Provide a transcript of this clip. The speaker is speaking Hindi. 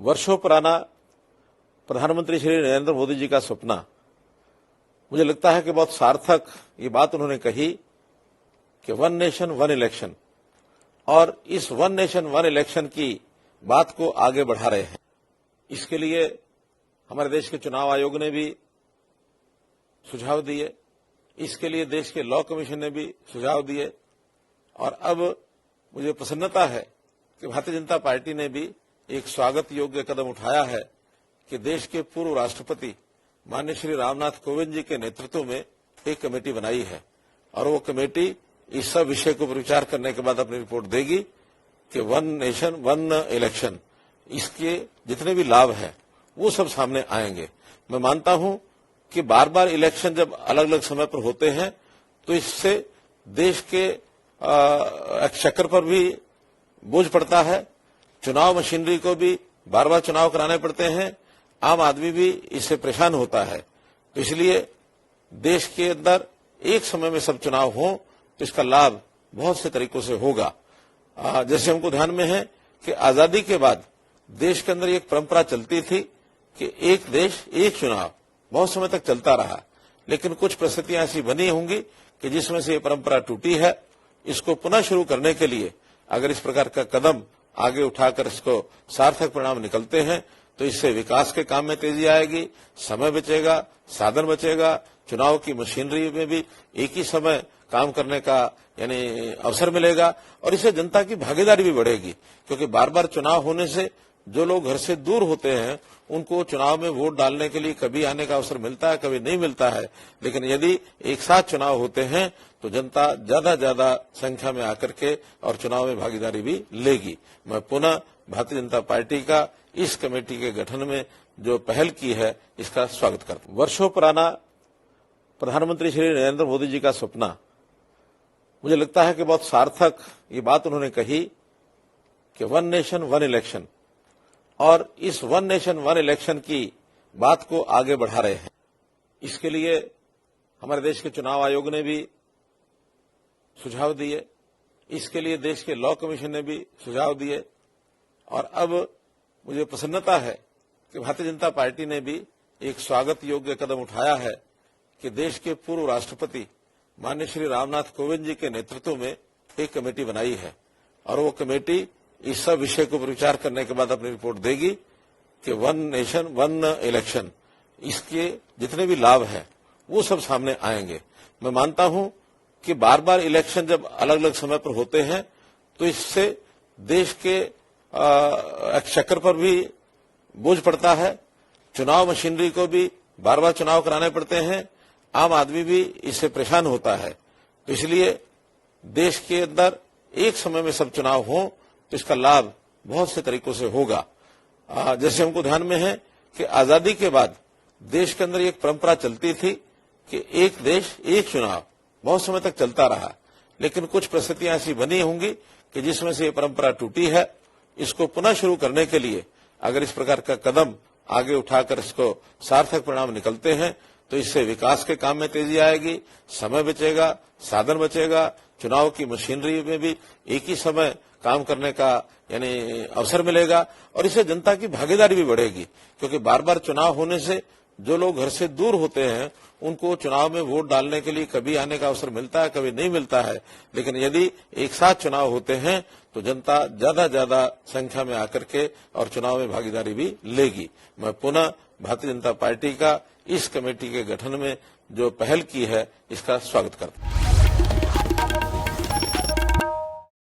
वर्षों पुराना प्रधानमंत्री श्री नरेंद्र मोदी जी का सपना, मुझे लगता है कि बहुत सार्थक ये बात उन्होंने कही कि वन नेशन वन इलेक्शन, और इस वन नेशन वन इलेक्शन की बात को आगे बढ़ा रहे हैं। इसके लिए हमारे देश के चुनाव आयोग ने भी सुझाव दिए, इसके लिए देश के लॉ कमीशन ने भी सुझाव दिए, और अब मुझे प्रसन्नता है कि भारतीय जनता पार्टी ने भी एक स्वागत योग्य कदम उठाया है कि देश के पूर्व राष्ट्रपति माननीय श्री रामनाथ कोविंद जी के नेतृत्व में एक कमेटी बनाई है, और वो कमेटी इस सब विषय को विचार करने के बाद अपनी रिपोर्ट देगी कि वन नेशन वन इलेक्शन, इसके जितने भी लाभ हैं वो सब सामने आएंगे। मैं मानता हूं कि बार बार इलेक्शन जब अलग अलग समय पर होते हैं तो इससे देश के एक्सचेकर पर भी बोझ पड़ता है, चुनाव मशीनरी को भी बार बार चुनाव कराने पड़ते हैं, आम आदमी भी इससे परेशान होता है। तो इसलिए देश के अंदर एक समय में सब चुनाव हो तो इसका लाभ बहुत से तरीकों से होगा। जैसे हमको ध्यान में है कि आजादी के बाद देश के अंदर एक परंपरा चलती थी कि एक देश एक चुनाव बहुत समय तक चलता रहा, लेकिन कुछ परिस्थितियां ऐसी बनी होंगी कि जिसमें से ये परंपरा टूटी है। इसको पुनः शुरू करने के लिए अगर इस प्रकार का कदम आगे उठाकर इसको सार्थक परिणाम निकलते हैं तो इससे विकास के काम में तेजी आएगी, समय बचेगा, साधन बचेगा, चुनाव की मशीनरी में भी एक ही समय काम करने का यानी अवसर मिलेगा, और इससे जनता की भागीदारी भी बढ़ेगी। क्योंकि बार बार चुनाव होने से जो लोग घर से दूर होते हैं उनको चुनाव में वोट डालने के लिए कभी आने का अवसर मिलता है, कभी नहीं मिलता है, लेकिन यदि एक साथ चुनाव होते हैं तो जनता ज्यादा संख्या में आकर के और चुनाव में भागीदारी भी लेगी। मैं पुनः भारतीय जनता पार्टी का इस कमेटी के गठन में जो पहल की है इसका स्वागत करता हूं। वर्षों पुराना प्रधानमंत्री श्री नरेंद्र मोदी जी का सपना, मुझे लगता है कि बहुत सार्थक ये बात उन्होंने कही कि वन नेशन वन इलेक्शन, और इस वन नेशन वन इलेक्शन की बात को आगे बढ़ा रहे हैं। इसके लिए हमारे देश के चुनाव आयोग ने भी सुझाव दिए, इसके लिए देश के लॉ कमीशन ने भी सुझाव दिए, और अब मुझे प्रसन्नता है कि भारतीय जनता पार्टी ने भी एक स्वागत योग्य कदम उठाया है कि देश के पूर्व राष्ट्रपति माननीय श्री रामनाथ कोविंद जी के नेतृत्व में एक कमेटी बनाई है, और वो कमेटी इस सब विषय को विचार करने के बाद अपनी रिपोर्ट देगी कि वन नेशन वन इलेक्शन, इसके जितने भी लाभ हैं वो सब सामने आएंगे। मैं मानता हूं कि बार बार इलेक्शन जब अलग अलग समय पर होते हैं तो इससे देश के एक्सचेकर पर भी बोझ पड़ता है, चुनाव मशीनरी को भी बार बार चुनाव कराने पड़ते हैं, आम आदमी भी इससे परेशान होता है। तो इसलिए देश के अंदर एक समय में सब चुनाव हो तो इसका लाभ बहुत से तरीकों से होगा। जैसे हमको ध्यान में है कि आजादी के बाद देश के अंदर एक परंपरा चलती थी कि एक देश एक चुनाव बहुत समय तक चलता रहा, लेकिन कुछ परिस्थितियां ऐसी बनी होंगी कि जिसमें से ये परंपरा टूटी है। इसको पुनः शुरू करने के लिए अगर इस प्रकार का कदम आगे उठाकर इसको सार्थक परिणाम निकलते हैं तो इससे विकास के काम में तेजी आएगी, समय बचेगा, साधन बचेगा, चुनाव की मशीनरी में भी एक ही समय काम करने का यानी अवसर मिलेगा, और इससे जनता की भागीदारी भी बढ़ेगी। क्योंकि बार बार चुनाव होने से जो लोग घर से दूर होते हैं उनको चुनाव में वोट डालने के लिए कभी आने का अवसर मिलता है, कभी नहीं मिलता है, लेकिन यदि एक साथ चुनाव होते हैं तो जनता ज्यादा संख्या में आकर के और चुनाव में भागीदारी भी लेगी। मैं पुनः भारतीय जनता पार्टी का इस कमेटी के गठन में जो पहल की है इसका स्वागत करता हूं।